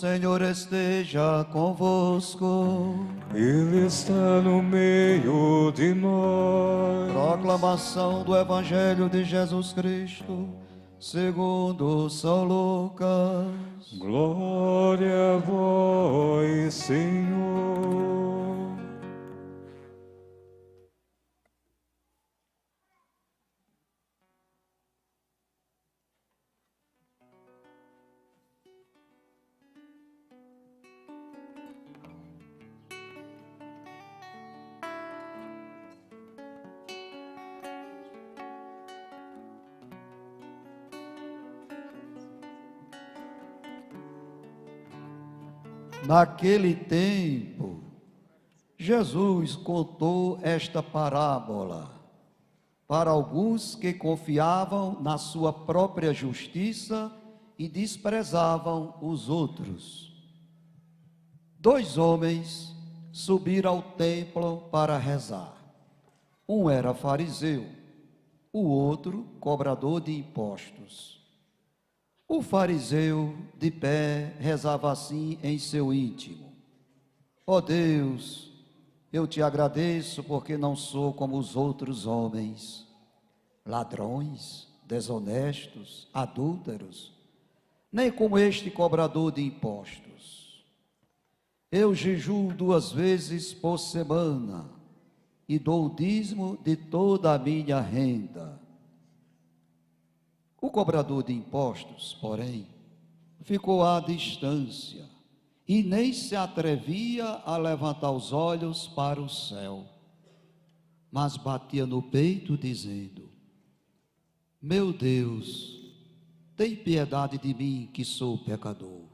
Senhor esteja convosco. Ele está no meio de nós. Proclamação do Evangelho de Jesus Cristo, segundo São Lucas. Glória a vós, Senhor. Naquele tempo, Jesus contou esta parábola para alguns que confiavam na sua própria justiça e desprezavam os outros. 2 homens subiram ao templo para rezar. Um era fariseu, o outro cobrador de impostos. O fariseu, de pé, rezava assim em seu íntimo: ó Deus, eu te agradeço porque não sou como os outros homens, ladrões, desonestos, adúlteros, nem como este cobrador de impostos. Eu jejuo 2 vezes por semana e dou o dízimo de toda a minha renda. O cobrador de impostos, porém, ficou à distância e nem se atrevia a levantar os olhos para o céu, mas batia no peito dizendo: meu Deus, tem piedade de mim que sou pecador.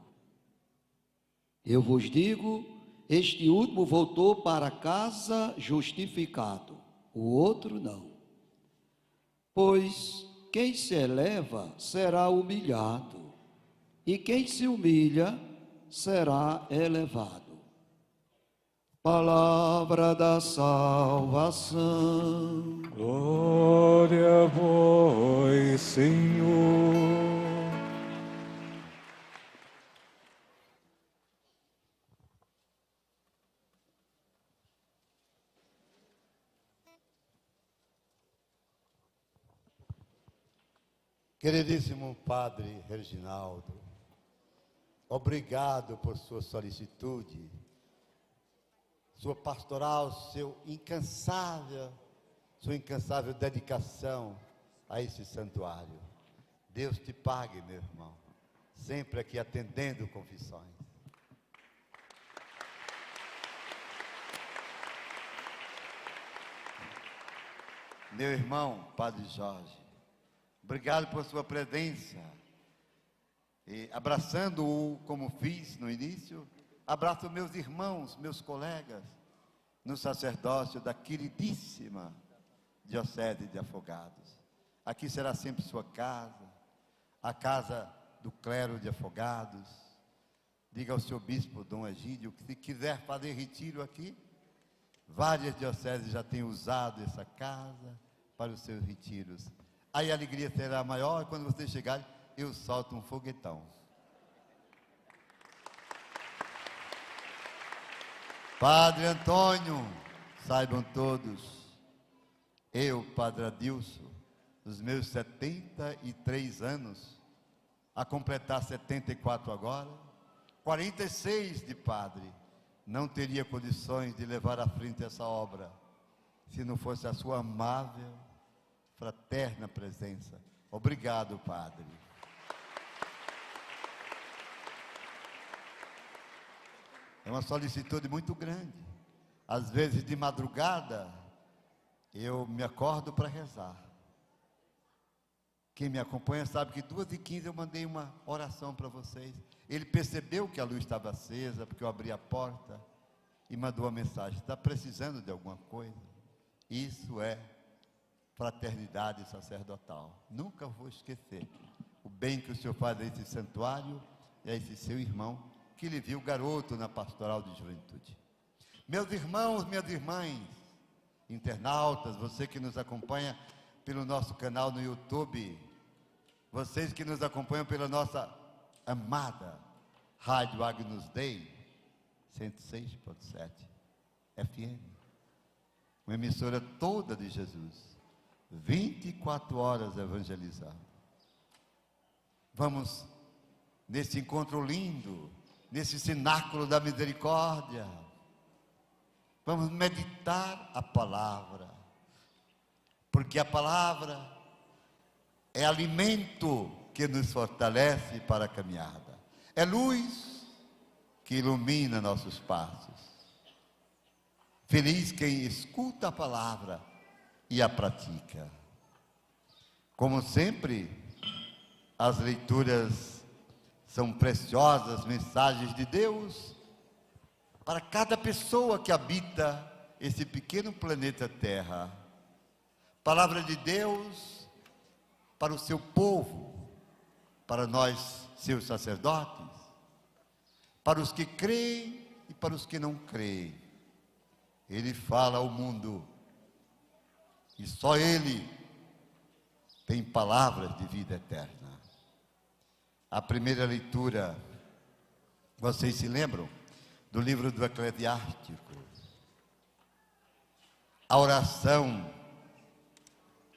Eu vos digo, este último voltou para casa justificado, o outro não. Pois quem se eleva será humilhado, e quem se humilha será elevado. Palavra da salvação. Glória a vós, Senhor. Queridíssimo Padre Reginaldo, obrigado por sua solicitude, sua pastoral, sua incansável dedicação a esse santuário. Deus te pague, meu irmão, sempre aqui atendendo confissões. Meu irmão, Padre Jorge, obrigado por sua presença. E abraçando-o como fiz no início, abraço meus irmãos, meus colegas, no sacerdócio da queridíssima Diocese de Afogados. Aqui será sempre sua casa, a casa do clero de Afogados. Diga ao seu bispo, Dom Egídio, que se quiser fazer retiro aqui, várias dioceses já têm usado essa casa para os seus retiros. Aí a alegria será maior e quando você chegar, eu solto um foguetão. Padre Antônio, saibam todos, eu, Padre Adilson, dos meus 73 anos, a completar 74 agora, 46 de padre, não teria condições de levar à frente essa obra, se não fosse a sua amável, fraterna presença. Obrigado, Padre. É uma solicitude muito grande. Às vezes de madrugada, eu me acordo para rezar. Quem me acompanha sabe que 2h15 eu mandei uma oração para vocês. Ele percebeu que a luz estava acesa, porque eu abri a porta e mandou uma mensagem: está precisando de alguma coisa? Isso é fraternidade sacerdotal. Nunca vou esquecer o bem que o senhor faz a esse santuário e a esse seu irmão, que lhe viu garoto na pastoral de juventude. Meus irmãos, minhas irmãs, internautas, você que nos acompanha pelo nosso canal no YouTube, vocês que nos acompanham pela nossa amada Rádio Agnus Dei, 106.7 FM. Uma emissora toda de Jesus. 24 horas evangelizando. Vamos nesse encontro lindo, nesse cenáculo da misericórdia. Vamos meditar a palavra. Porque a palavra é alimento que nos fortalece para a caminhada. É luz que ilumina nossos passos. Feliz quem escuta a palavra e a pratica. Como sempre, as leituras são preciosas mensagens de Deus para cada pessoa que habita esse pequeno planeta Terra. Palavra de Deus para o seu povo, para nós, seus sacerdotes, para os que creem e para os que não creem. Ele fala ao mundo e só Ele tem palavras de vida eterna. A primeira leitura, vocês se lembram? Do livro do Eclesiástico. A oração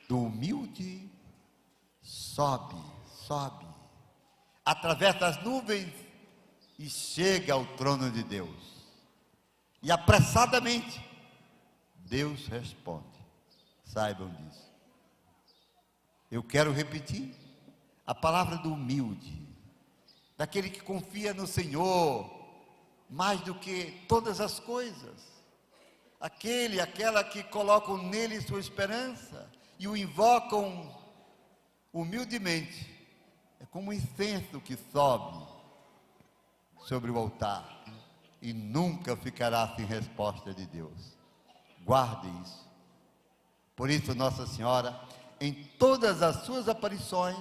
do humilde sobe, atravessa as nuvens e chega ao trono de Deus. E apressadamente, Deus responde. Saibam disso. Eu quero repetir a palavra do humilde, daquele que confia no Senhor mais do que todas as coisas, aquela que colocam nele sua esperança e o invocam humildemente. É como um incenso que sobe sobre o altar e nunca ficará sem resposta de Deus. Guarde isso. Por isso Nossa Senhora, em todas as suas aparições,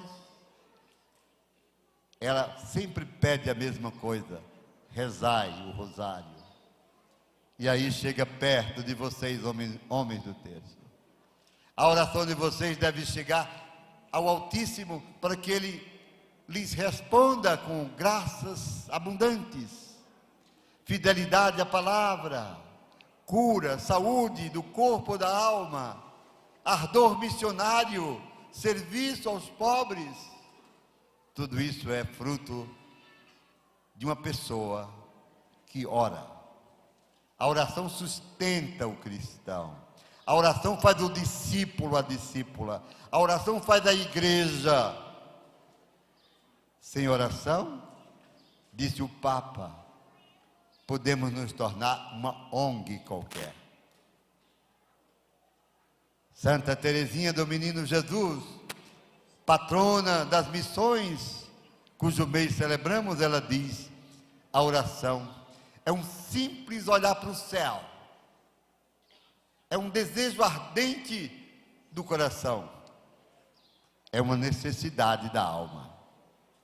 ela sempre pede a mesma coisa: rezai o rosário. E aí chega perto de vocês, homens do terço. A oração de vocês deve chegar ao Altíssimo para que Ele lhes responda com graças abundantes, fidelidade à palavra, cura, saúde do corpo ou da alma, ardor missionário, serviço aos pobres. Tudo isso é fruto de uma pessoa que ora. A oração sustenta o cristão. A oração faz o discípulo, a discípula. A oração faz a igreja. Sem oração, disse o Papa, podemos nos tornar uma ONG qualquer. Santa Teresinha do Menino Jesus, patrona das missões, cujo mês celebramos, ela diz: a oração é um simples olhar para o céu, é um desejo ardente do coração, é uma necessidade da alma.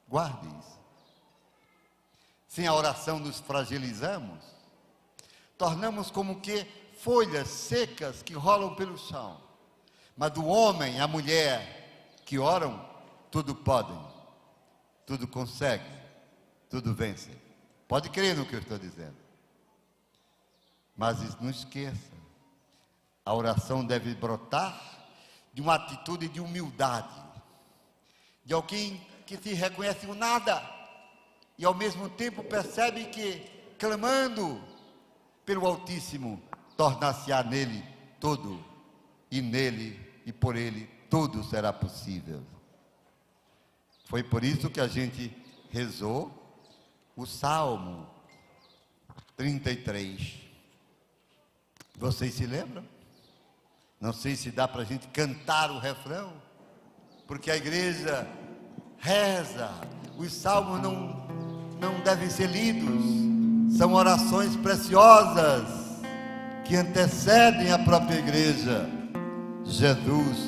Guarde isso. Sem a oração nos fragilizamos, tornamos como que folhas secas que rolam pelo chão. Mas do homem, a mulher que oram, tudo podem, tudo conseguem, tudo vencem. Pode crer no que eu estou dizendo. Mas não esqueça, a oração deve brotar de uma atitude de humildade, de alguém que se reconhece o nada e ao mesmo tempo percebe que, clamando pelo Altíssimo, tornar-se-á nele tudo, e nele e por ele tudo será possível. Foi por isso que a gente rezou o Salmo 33. Vocês se lembram? Não sei se dá para a gente cantar o refrão, porque a igreja reza. Os salmos não devem ser lidos, são orações preciosas que antecedem a própria igreja. Jesus,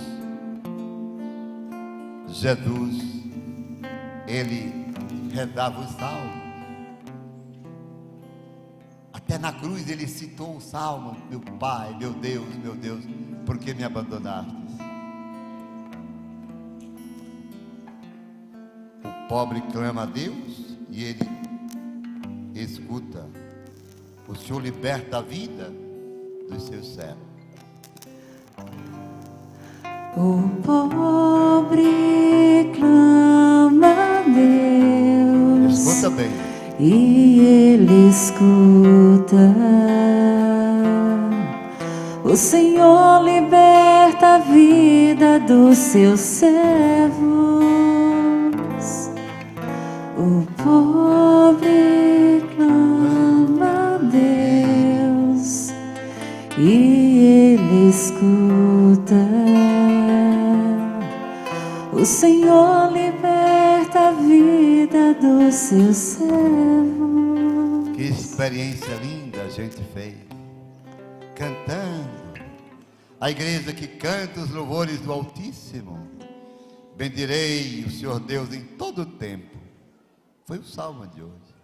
Ele rezava os salmos. Até na cruz Ele citou o salmo: meu Pai, meu Deus, por que me abandonaste? O pobre clama a Deus e Ele escuta. O Senhor liberta a vida dos seus servos. O pobre clama a Deus, Escuta bem. e Ele escuta. O Senhor liberta a vida dos seus servos. O pobre clama a Deus, e Ele escuta. O Senhor liberta a vida dos seus servos. Que experiência linda a gente fez, cantando. A igreja que canta os louvores do Altíssimo. Bendirei o Senhor Deus em todo o tempo. Foi o salmo de hoje.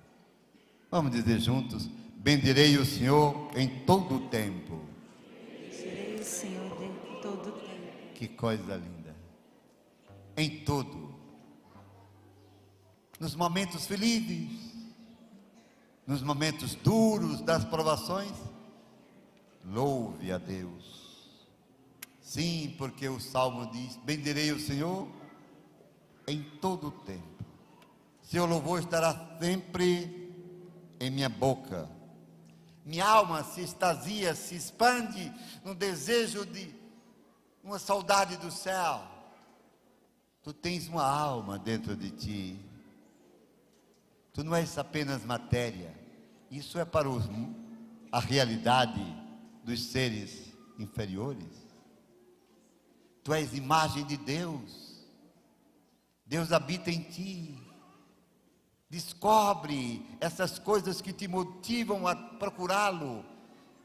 Vamos dizer juntos: bendirei o Senhor em todo o tempo. Bendirei o Senhor em todo o tempo. Que coisa linda. Em tudo. Nos momentos felizes, nos momentos duros das provações, louve a Deus. Sim, porque o Salmo diz: bendirei o Senhor em todo o tempo. Seu louvor estará sempre em minha boca. Minha alma se extasia, se expande no desejo de uma saudade do céu. Tu tens uma alma dentro de ti. Tu não és apenas matéria. Isso é para a realidade dos seres inferiores. Tu és imagem de Deus. Deus habita em ti. Descobre essas coisas que te motivam a procurá-lo.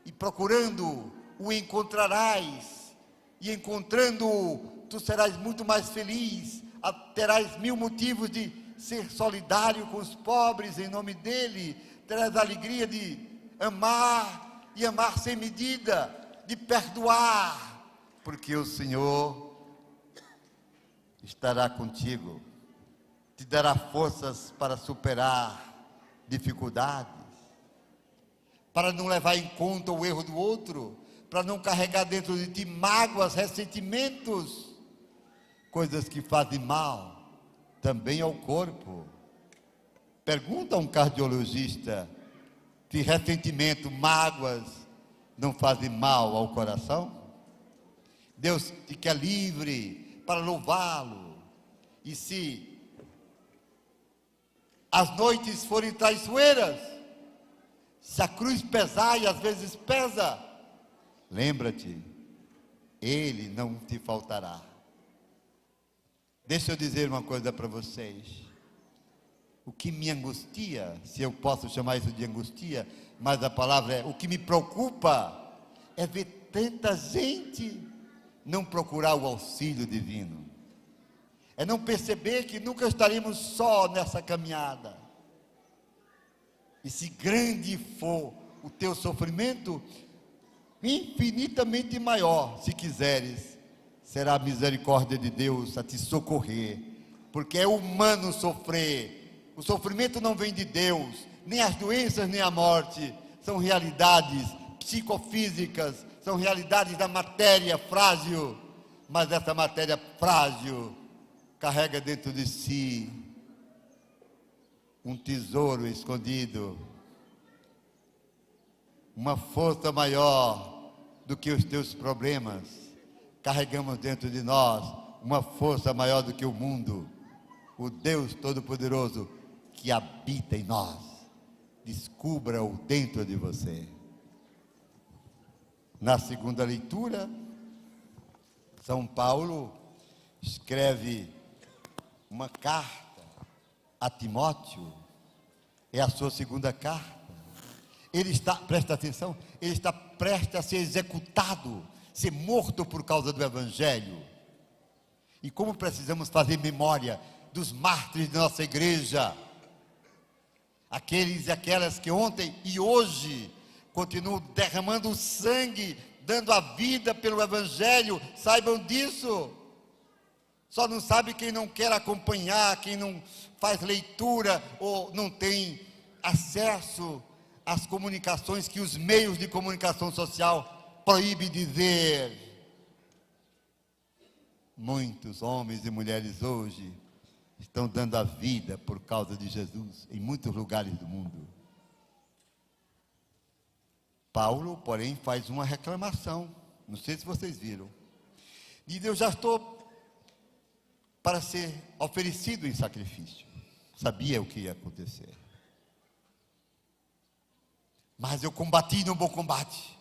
E procurando, o encontrarás. E encontrando-o, tu serás muito mais feliz. Terás 1000 motivos de ser solidário com os pobres em nome dele. Terás a alegria de amar e amar sem medida, de perdoar, porque o Senhor estará contigo, te dará forças para superar dificuldades, para não levar em conta o erro do outro, para não carregar dentro de ti mágoas, ressentimentos, coisas que fazem mal também ao corpo. Pergunta a um cardiologista se ressentimento, mágoas não fazem mal ao coração. Deus te quer livre para louvá-lo. E se as noites forem traiçoeiras, se a cruz pesar, e às vezes pesa, lembra-te, Ele não te faltará. Deixa eu dizer uma coisa para vocês. O que me angustia, se eu posso chamar isso de angustia, mas a palavra é, o que me preocupa, é ver tanta gente não procurar o auxílio divino. É não perceber que nunca estaremos só nessa caminhada. E se grande for o teu sofrimento, infinitamente maior, se quiseres, será a misericórdia de Deus a te socorrer. Porque é humano sofrer. O sofrimento não vem de Deus, nem as doenças, nem a morte. São realidades psicofísicas, são realidades da matéria frágil. Mas essa matéria frágil carrega dentro de si um tesouro escondido, uma força maior do que os teus problemas. Carregamos dentro de nós uma força maior do que o mundo, o Deus Todo-Poderoso que habita em nós. Descubra-o dentro de você. Na segunda leitura, São Paulo escreve uma carta a Timóteo. É a sua segunda carta. Ele está, presta atenção, ele está prestes a ser executado, ser morto por causa do Evangelho. E como precisamos fazer memória dos mártires de nossa igreja, aqueles e aquelas que ontem e hoje continuam derramando o sangue, dando a vida pelo Evangelho. Saibam disso. Só não sabe quem não quer acompanhar, quem não faz leitura ou não tem acesso às comunicações que os meios de comunicação social proíbem dizer. Muitos homens e mulheres hoje estão dando a vida por causa de Jesus em muitos lugares do mundo. Paulo, porém, faz uma reclamação. Não sei se vocês viram. Diz: eu já estou para ser oferecido em sacrifício. Sabia o que ia acontecer. Mas eu combati no bom combate.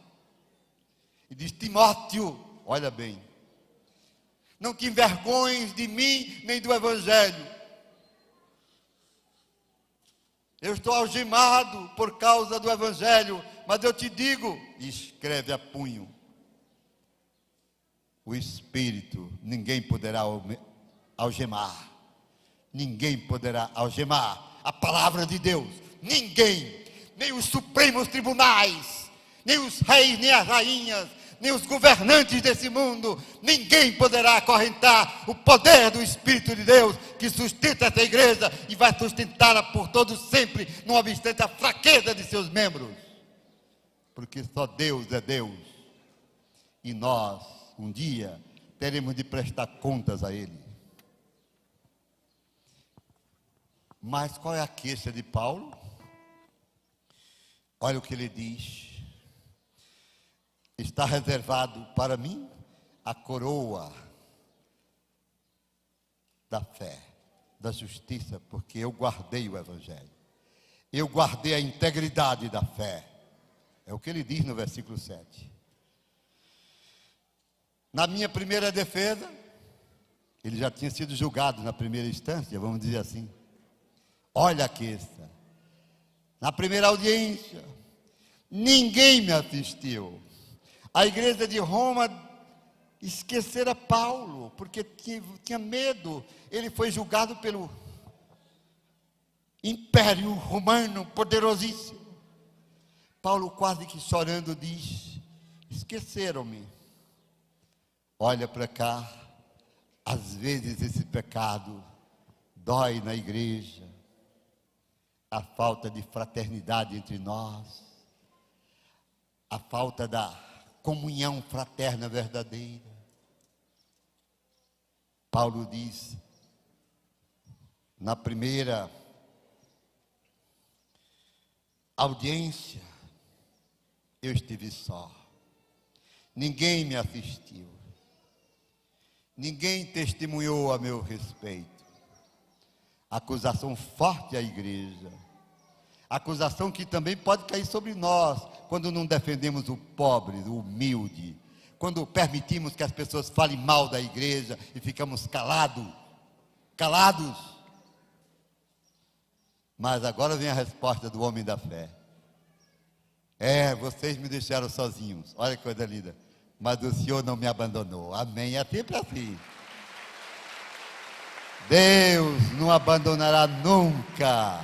E diz: Timóteo, olha bem, não te envergonhes de mim nem do Evangelho. Eu estou algemado por causa do Evangelho, mas eu te digo, escreve a punho, o Espírito ninguém poderá algemar. Ninguém poderá algemar a palavra de Deus. Ninguém, nem os supremos tribunais, nem os reis, nem as rainhas, nem os governantes desse mundo, ninguém poderá acorrentar o poder do Espírito de Deus que sustenta essa igreja e vai sustentá-la por todo sempre, não obstante a fraqueza de seus membros, porque só Deus é Deus e nós um dia teremos de prestar contas a Ele. Mas qual é a queixa de Paulo? Olha o que ele diz: está reservado para mim a coroa da fé, da justiça, porque eu guardei o Evangelho. Eu guardei a integridade da fé. É o que ele diz no versículo 7. Na minha primeira defesa, ele já tinha sido julgado na primeira instância, vamos dizer assim. Olha aqui esta. Na primeira audiência, ninguém me assistiu. A igreja de Roma esquecera Paulo, porque tinha medo. Ele foi julgado pelo Império Romano poderosíssimo. Paulo, quase que chorando, diz: esqueceram-me. Olha para cá, às vezes esse pecado dói na igreja, a falta de fraternidade entre nós, a falta da comunhão fraterna verdadeira. Paulo diz, na primeira audiência, eu estive só, ninguém me assistiu, ninguém testemunhou a meu respeito. Acusação forte à igreja, acusação que também pode cair sobre nós, quando não defendemos o pobre, o humilde, quando permitimos que as pessoas falem mal da igreja e ficamos calados. Mas agora vem a resposta do homem da fé. Vocês me deixaram sozinhos, olha que coisa linda, mas o Senhor não me abandonou. Amém, é sempre assim. Deus não abandonará nunca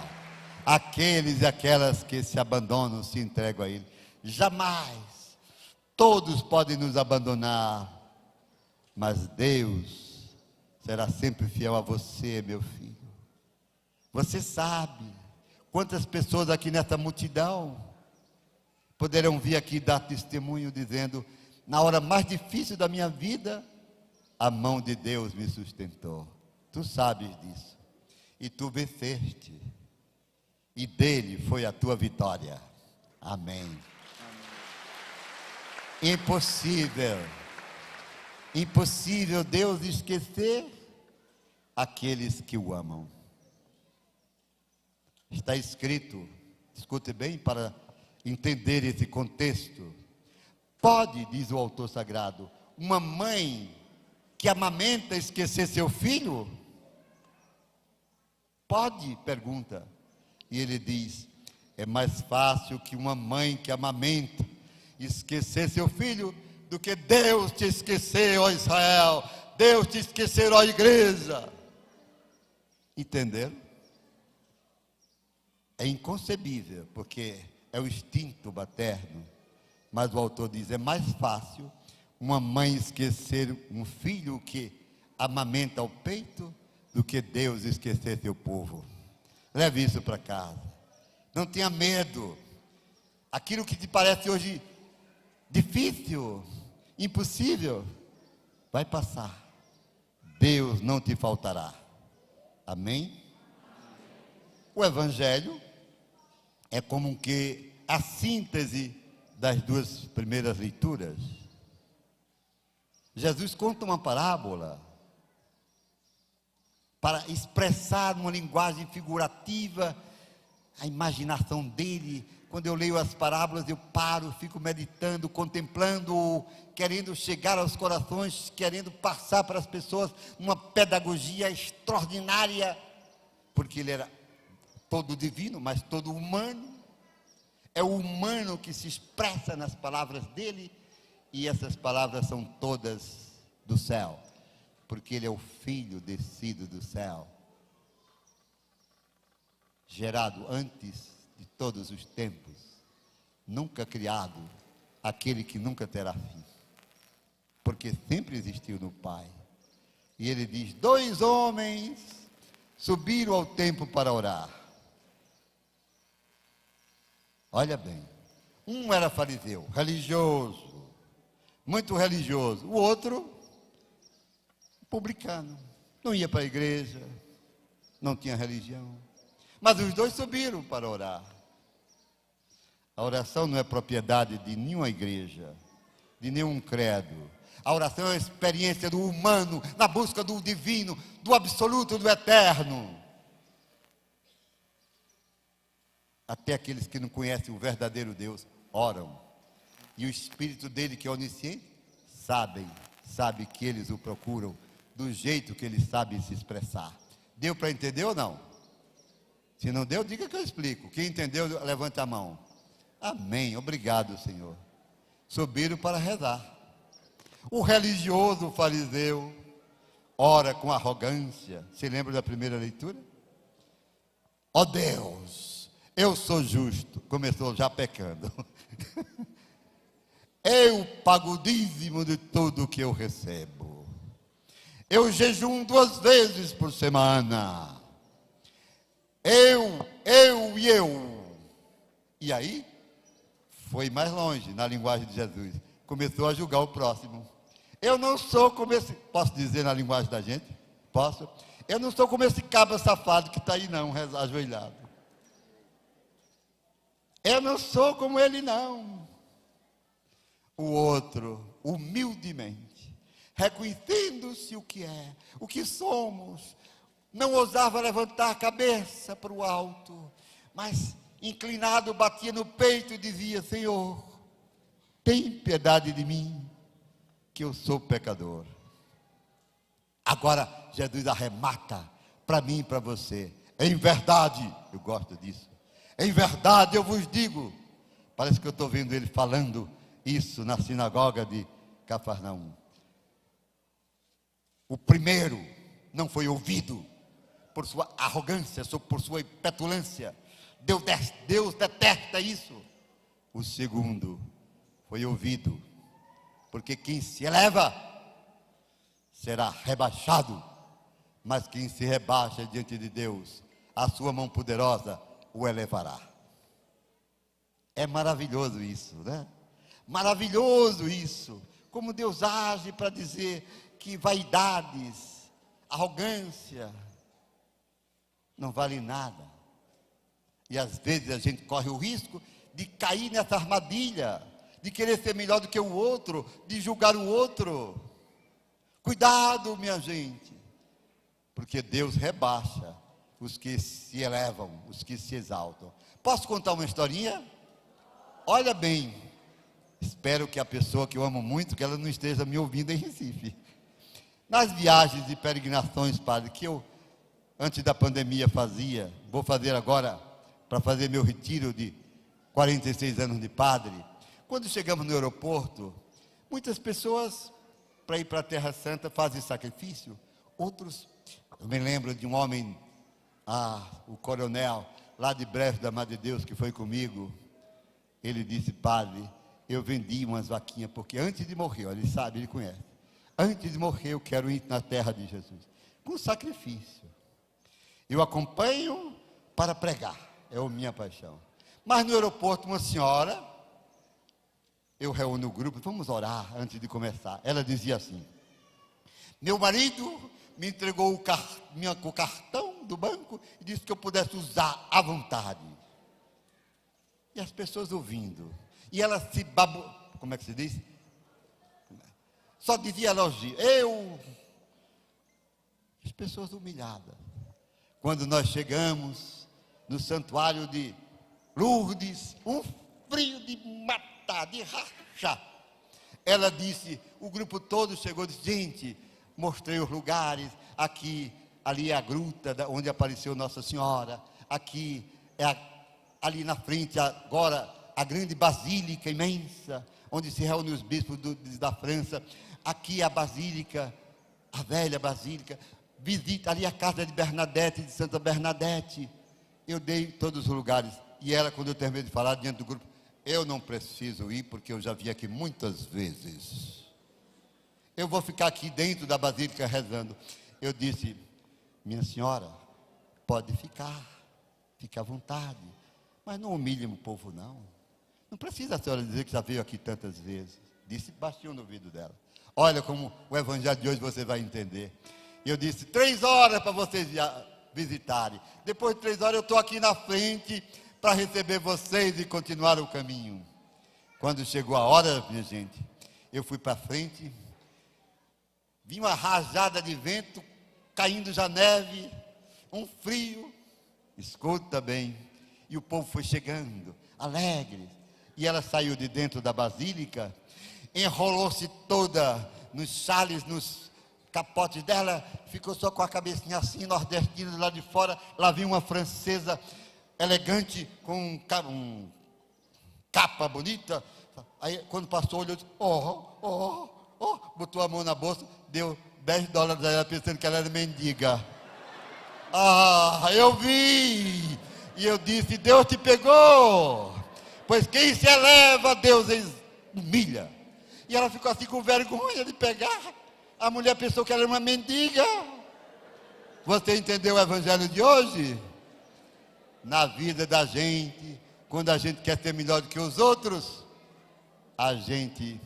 aqueles e aquelas que se abandonam, se entregam a Ele. Jamais. Todos podem nos abandonar, mas Deus será sempre fiel a você, meu filho. Você sabe quantas pessoas aqui nessa multidão poderão vir aqui dar testemunho dizendo: na hora mais difícil da minha vida, a mão de Deus me sustentou. Tu sabes disso. E tu venceste. E dele foi a tua vitória. Amém. Impossível Deus esquecer aqueles que o amam. Está escrito, escute bem para entender esse contexto. Pode, diz o autor sagrado, uma mãe que amamenta esquecer seu filho? Pode? Pergunta. E ele diz: é mais fácil que uma mãe que amamenta esquecer seu filho do que Deus te esquecer, ó Israel, Deus te esquecer, ó igreja. Entenderam? É inconcebível, porque é o instinto materno, mas o autor diz: é mais fácil uma mãe esquecer um filho que amamenta ao peito do que Deus esquecer seu povo. Leve isso para casa. Não tenha medo. Aquilo que te parece hoje difícil, impossível, vai passar. Deus não te faltará. Amém? O Evangelho é como que a síntese das duas primeiras leituras. Jesus conta uma parábola para expressar numa linguagem figurativa a imaginação dele. Quando eu leio as parábolas, eu paro, fico meditando, contemplando, querendo chegar aos corações, querendo passar para as pessoas uma pedagogia extraordinária, porque ele era todo divino, mas todo humano. É o humano que se expressa nas palavras dele, e essas palavras são todas do céu, porque ele é o Filho descido do céu, gerado antes de todos os tempos, nunca criado, aquele que nunca terá fim, porque sempre existiu no Pai. E ele diz: 2 homens subiram ao templo para orar. Olha bem, um era fariseu, religioso, muito religioso. O outro, publicano, não ia para a igreja, não tinha religião. Mas os dois subiram para orar. A oração não é propriedade de nenhuma igreja, de nenhum credo. A oração é a experiência do humano na busca do divino, do absoluto, do eterno. Até aqueles que não conhecem o verdadeiro Deus oram. E o Espírito dele, que é onisciente, sabe que eles o procuram do jeito que ele sabe se expressar. Deu para entender ou não? Se não deu, diga que eu explico. Quem entendeu, levanta a mão. Amém, obrigado, Senhor. Subiram para rezar. O religioso fariseu ora com arrogância. Se lembra da primeira leitura? Ó Deus, eu sou justo. Começou já pecando. Eu pago o dízimo de tudo que eu recebo. Eu jejum 2 vezes por semana. Eu. E aí, foi mais longe na linguagem de Jesus. Começou a julgar o próximo. Eu não sou como esse... Posso dizer na linguagem da gente? Posso? Eu não sou como esse cabra safado que está aí não, ajoelhado. Eu não sou como ele não. O outro, humildemente, reconhecendo-se o que é, o que somos, não ousava levantar a cabeça para o alto, mas inclinado batia no peito e dizia: Senhor, tem piedade de mim, que eu sou pecador. Agora Jesus arremata para mim e para você: em verdade, eu gosto disso, em verdade eu vos digo. Parece que eu estou vendo ele falando isso na sinagoga de Cafarnaum. O primeiro não foi ouvido por sua arrogância, por sua petulância. Deus detesta isso. O segundo foi ouvido, porque quem se eleva será rebaixado, mas quem se rebaixa diante de Deus, a sua mão poderosa o elevará. É maravilhoso isso, né? Maravilhoso isso. Como Deus age para dizer que vaidades, arrogância, não vale nada. E às vezes a gente corre o risco de cair nessa armadilha, de querer ser melhor do que o outro, de julgar o outro. Cuidado, minha gente, porque Deus rebaixa os que se elevam, os que se exaltam. Posso contar uma historinha? Olha bem, espero que a pessoa que eu amo muito, que ela não esteja me ouvindo em Recife. Nas viagens de peregrinações, padre, que eu, antes da pandemia, fazia, vou fazer agora, para fazer meu retiro de 46 anos de padre. Quando chegamos no aeroporto, muitas pessoas, para ir para a Terra Santa, fazem sacrifício. Outros, eu me lembro de um homem, o coronel, lá de Breves da Madre de Deus, que foi comigo. Ele disse: padre, eu vendi umas vaquinhas, porque antes de morrer, ele sabe, ele conhece. Antes de morrer, eu quero ir na terra de Jesus. Com sacrifício. Eu acompanho para pregar. É a minha paixão. Mas no aeroporto, uma senhora, eu reúno o grupo, vamos orar antes de começar. Ela dizia assim: meu marido me entregou o cartão do banco e disse que eu pudesse usar à vontade. E as pessoas ouvindo. E ela se como é que se diz? Só dizia elogio. As pessoas humilhadas. Quando nós chegamos no santuário de Lourdes, um frio de matar, de rachar. Ela disse, o grupo todo chegou e disse: gente, mostrei os lugares, aqui, ali é a gruta onde apareceu Nossa Senhora, aqui é ali na frente agora a grande basílica imensa, onde se reúnem os bispos da França, aqui a basílica, a velha basílica, visita ali a casa de Bernadette, de Santa Bernadette. Eu dei todos os lugares, e ela, quando eu terminei de falar diante do grupo: eu não preciso ir, porque eu já vim aqui muitas vezes. Eu vou ficar aqui dentro da basílica rezando. Eu disse: minha senhora, pode ficar, fique à vontade, mas não humilhe o povo, não. Não precisa a senhora dizer que já veio aqui tantas vezes. Disse baixinho no ouvido dela. Olha como o evangelho de hoje você vai entender. E eu disse: 3 horas para vocês visitarem. Depois de 3 horas eu estou aqui na frente para receber vocês e continuar o caminho. Quando chegou a hora, minha gente, eu fui para frente. Vi uma rajada de vento, caindo já neve, um frio. Escuta bem. E o povo foi chegando, alegre. E ela saiu de dentro da basílica, enrolou-se toda nos chales, nos capotes dela, ficou só com a cabecinha assim, nordestina, lá de fora. Lá vinha uma francesa elegante, com capa bonita. Aí quando passou, olhou, disse: botou a mão na bolsa, deu $10 a ela, pensando que ela era mendiga. Eu vi, e eu disse: Deus te pegou, pois quem se eleva, Deus humilha. E ela ficou assim com vergonha de pegar. A mulher pensou que ela era uma mendiga. Você entendeu o evangelho de hoje? Na vida da gente, quando a gente quer ser melhor do que os outros, a gente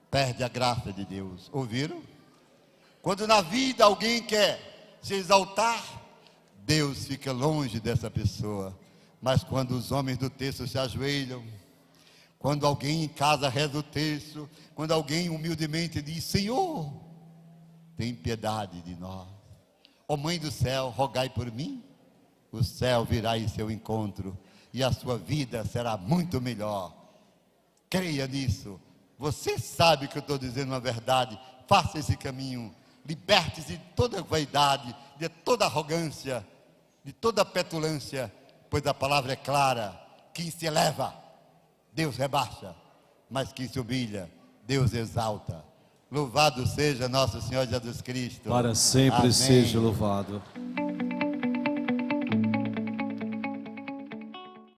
perde a graça de Deus. Ouviram? Quando na vida alguém quer se exaltar, Deus fica longe dessa pessoa. Mas quando os homens do texto se ajoelham, quando alguém em casa reza o texto, quando alguém humildemente diz: Senhor, tem piedade de nós. Ó Mãe do céu, rogai por mim. O céu virá em seu encontro e a sua vida será muito melhor. Creia nisso. Você sabe que eu estou dizendo uma verdade. Faça esse caminho. Liberte-se de toda vaidade, de toda arrogância, de toda petulância, pois a palavra é clara: quem se eleva, Deus rebaixa, mas quem se humilha, Deus exalta. Louvado seja nosso Senhor Jesus Cristo. Para sempre Amém. seja louvado.